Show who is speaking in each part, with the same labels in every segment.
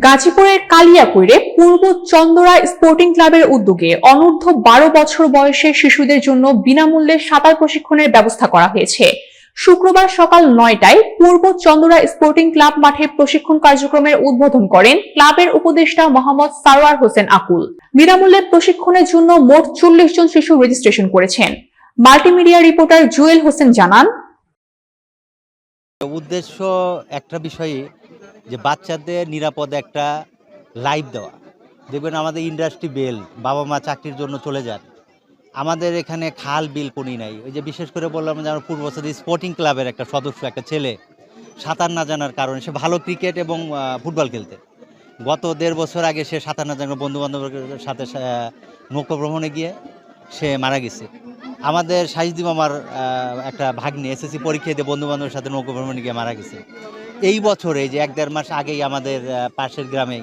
Speaker 1: গাজীপুরের কালিয়াকৈরে পূর্ব চন্দরা স্পোর্টিং ক্লাবের উদ্যোগে অনূর্ধ্ব 12 বছর বয়সের শিশুদের জন্য বিনামূল্যে সাঁতার প্রশিক্ষণের ব্যবস্থা করা হয়েছে। শুক্রবার সকাল 9টায় পূর্ব চন্দরা স্পোর্টিং ক্লাব মাঠে প্রশিক্ষণ কার্যক্রমের উদ্বোধন করেন ক্লাবের উপদেষ্টা মোহাম্মদ সারোয়ার হোসেন আকুল। বিনামূল্যে প্রশিক্ষণের জন্য মোট 40 জন শিশু রেজিস্ট্রেশন করেছেন। মাল্টিমিডিয়া রিপোর্টার জুয়েল হোসেন জানান,
Speaker 2: উদ্দেশ্য একটা বিষয়ে যে বাচ্চাদের নিরাপদে একটা লাইফ দেওয়া। দেখবেন আমাদের ইন্ডাস্ট্রি বেল, বাবা মা চাকরির জন্য চলে যান, আমাদের এখানে খাল বিল কোনি নাই। ওই যে বিশেষ করে বললাম যে আমার পূর্ব স্পোর্টিং ক্লাবের একটা সদস্য, একটা ছেলে সাঁতার না জানার কারণে, সে ভালো ক্রিকেট এবং ফুটবল খেলতে, গত 1.5 বছর আগে সে সাঁতার না জানার বন্ধু বান্ধবের সাথে নৌকা ভ্রমণে গিয়ে সে মারা গেছে। আমাদের সাইজদি মামার একটা ভাগ্নি এসএসসি পরীক্ষা দিয়ে বন্ধু বান্ধবের সাথে নৌকা ভ্রমণে গিয়ে মারা গেছে। এই বছরে যে 1-1.5 মাস আগেই আমাদের পাশের গ্রামে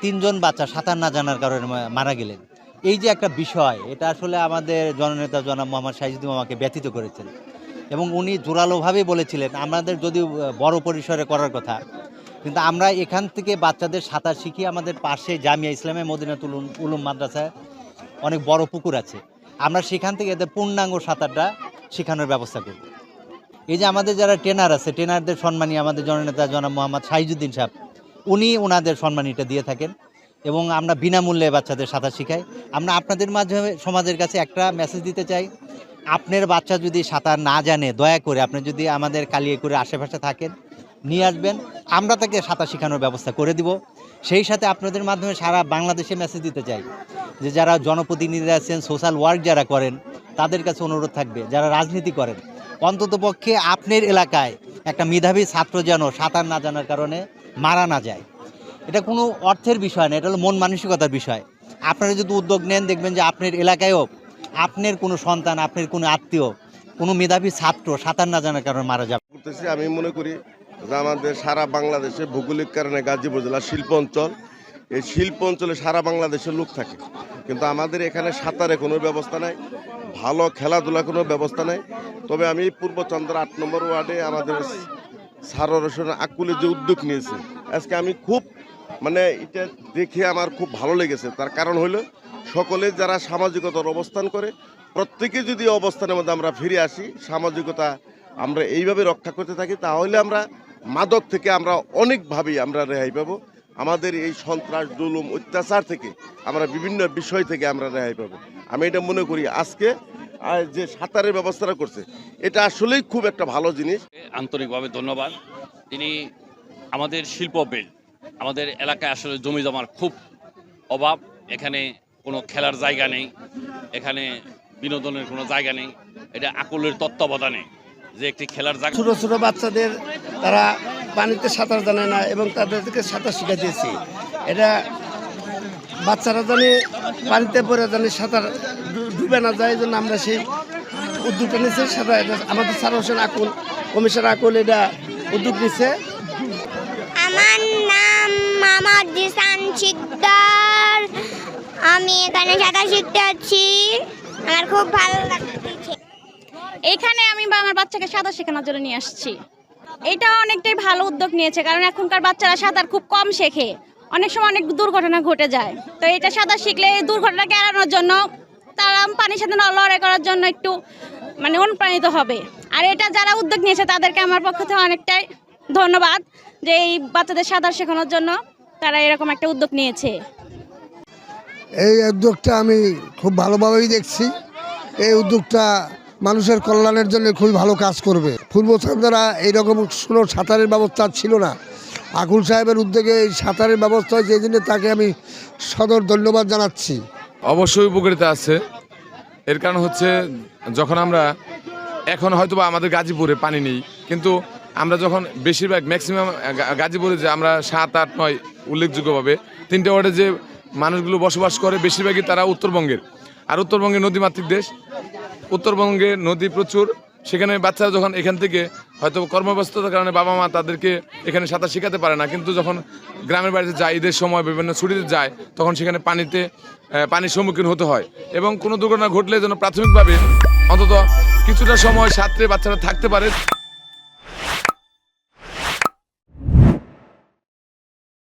Speaker 2: 3 জন বাচ্চা সাঁতার না জানার কারণে মারা গেলেন। এই যে একটা বিষয়, এটা আসলে আমাদের জননেতা জনাব মোহাম্মদ সাইজদি মামাকে ব্যথিত করেছেন এবং উনি জোরালোভাবেই বলেছিলেন আমাদের যদি বড় পরিসরে করার কথা, কিন্তু আমরা এখান থেকে বাচ্চাদের সাঁতার শিখি। আমাদের পাশে জামিয়া ইসলামে মদিনাতুল উলুম মাদ্রাসায় অনেক বড় পুকুর আছে, আমরা সেখান থেকে এদের পূর্ণাঙ্গ সাঁতারটা শেখানোর ব্যবস্থা করব। এই যে আমাদের যারা ট্রেনার আছে, ট্রেনারদের সম্মানী আমাদের জননেতা জনাব মোহাম্মদ শাহিজুদ্দিন সাহেব, উনি ওনাদের সম্মানীটা দিয়ে থাকেন এবং আমরা বিনামূল্যে বাচ্চাদের সাঁতার শিখাই। আমরা আপনাদের মাধ্যমে সমাজের কাছে একটা মেসেজ দিতে চাই, আপনার বাচ্চা যদি সাঁতার না জানে, দয়া করে আপনি যদি আমাদের কালিয়াকৈরের আশেপাশে থাকেন নিয়ে আসবেন, আমরা তাকে সাঁতার শেখানোর ব্যবস্থা করে দিব। সেই সাথে আপনাদের মাধ্যমে সারা বাংলাদেশে মেসেজ দিতে চাই যে যারা জনপ্রতিনিধি আছেন, সোশ্যাল ওয়ার্ক যারা করেন, তাদের কাছে অনুরোধ থাকবে, যারা রাজনীতি করেন, অন্ততপক্ষে আপনার এলাকায় একটা মেধাবী ছাত্র যেন সাঁতার না জানার কারণে মারা না যায়। এটা কোনো অর্থের বিষয় না, এটা হলো মন মানসিকতার বিষয়। আপনারা যদি উদ্যোগ নেন, দেখবেন যে আপনার এলাকায়ও আপনার কোনো সন্তান, আপনার কোনো আত্মীয়, কোনো মেধাবী ছাত্র সাঁতার না জানার কারণে মারা যাবে।
Speaker 3: আমি মনে করি যে আমাদের সারা বাংলাদেশে ভৌগোলিক কারণে গাজীপুর জেলা শিল্প অঞ্চল, এই শিল্প অঞ্চলে সারা বাংলাদেশের লোক থাকে, কিন্তু আমাদের এখানে সাঁতারে কোনো ব্যবস্থা নাই, ভালো খেলাধুলা কোনো ব্যবস্থা নাই। তবে আমি পূর্ব চন্দ্রা 8 নম্বর ওয়ার্ডে আমাদের সারোয়ার হোসেন আকুলের যে উদ্যোগ নিয়েছে, আজকে আমি খুব এটা দেখে আমার খুব ভালো লেগেছে। তার কারণ হলো সকলে যারা সামাজিকতার অবস্থান করে, প্রত্যেকে যদি অবস্থানের মধ্যে আমরা ফিরে আসি, সামাজিকতা আমরা এইভাবে রক্ষা করতে থাকি, তাহলে আমরা মাদক থেকে আমরা অনেকভাবেই আমরা রেহাই পাবো। আমাদের এই সন্ত্রাস, জুলুম, অত্যাচার থেকে আমরা বিভিন্ন বিষয় থেকে আমরা রেহাই পাবো। আমি এটা মনে করি আজকে যে সাঁতারের ব্যবস্থাটা করছে, এটা আসলেই খুব একটা ভালো জিনিস।
Speaker 4: আন্তরিকভাবে ধন্যবাদ। তিনি আমাদের শিল্প বেল্ট, আমাদের এলাকায় আসলে জমি জমার খুব অভাব, এখানে কোনো খেলার জায়গা নেই, এখানে বিনোদনের কোনো জায়গা নেই। এটা আকুলের তত্ত্বাবধানে যে একটি খেলার জায়গা।
Speaker 5: ছোট ছোট বাচ্চাদের তারা পানিতে সাঁতার জানে না এবং তাদেরকে সাঁতার শিখা দিয়েছি। এটা বাচ্চারা জানে পানিতে পড়ে জানে সাঁতার ডুবে না যায়, এই জন্য আমরা সেই উদ্যোগটা নিয়েছি। সাঁতার আমাদের সারোয়ার হোসেন আকুল, কমিশনার আকুল এটা উদ্যোগ নিচ্ছে।
Speaker 6: আমার নাম মোহাম্মদ জিসান শিকদার, আমি এখানে সাঁতার শিখতে আছি, আমার খুব ভালো লাগছে।
Speaker 7: এখানে আমি আমার বাচ্চাকে সাঁতার শেখানোর জন্য নিয়ে আসছি। এটা অনেকটাই ভালো উদ্যোগ নিয়েছে, কারণ এখনকার বাচ্চারা সাঁতার খুব কম শেখে, অনেক সময় অনেক দুর্ঘটনা ঘটে যায়। তো এটা সাঁতার শিখলে এই দুর্ঘটনাকে এড়ানোর জন্য, তারা পানির সাথে লড়াই করার জন্য একটু অনুপ্রাণিত হবে। আর এটা যারা উদ্যোগ নিয়েছে তাদেরকে আমার পক্ষ থেকে অনেকটাই ধন্যবাদ যে এই বাচ্চাদের সাঁতার শেখানোর জন্য তারা এরকম একটা উদ্যোগ নিয়েছে।
Speaker 8: এই উদ্যোগটা আমি খুব ভালোভাবেই দেখছি। এই উদ্যোগটা মানুষের কল্যাণের জন্য খুবই ভালো কাজ করবে। পূর্ব চন্দ্রা এইরকম কোনো সাঁতারের ব্যবস্থা ছিল না, আকুল সাহেবের উদ্যোগে এই সাঁতারের ব্যবস্থা হয়েছে, এই জন্য তাকে আমি সদর ধন্যবাদ জানাচ্ছি।
Speaker 9: অবশ্যই উপকারিতা আছে। এর কারণ হচ্ছে যখন আমরা এখন হয়তো বা আমাদের গাজীপুরে পানি নেই, কিন্তু আমরা যখন বেশিরভাগ ম্যাক্সিমাম গাজীপুরে যে আমরা 7, 8, 9 উল্লেখযোগ্যভাবে 3টে ওয়ার্ডে যে মানুষগুলো বসবাস করে, বেশিরভাগই তারা উত্তরবঙ্গের। আর উত্তরবঙ্গে নদীমাতৃক দেশ, উত্তরবঙ্গে নদী প্রচুর। সেখানে বাচ্চারা যখন এখান থেকে হয়তো কর্মব্যস্ততার কারণে বাবা মা তাদেরকে এখানে সাঁতার শেখাতে পারে না, কিন্তু যখন গ্রামের বাড়িতে যায়, ঈদের সময় বিভিন্ন ছুটিতে যায়, তখন সেখানে পানির সম্মুখীন হতে হয়। এবং কোনো দুর্ঘটনা ঘটলে যেন প্রাথমিকভাবে অন্তত কিছুটা সময় সাঁতরে বাচ্চারা থাকতে পারে।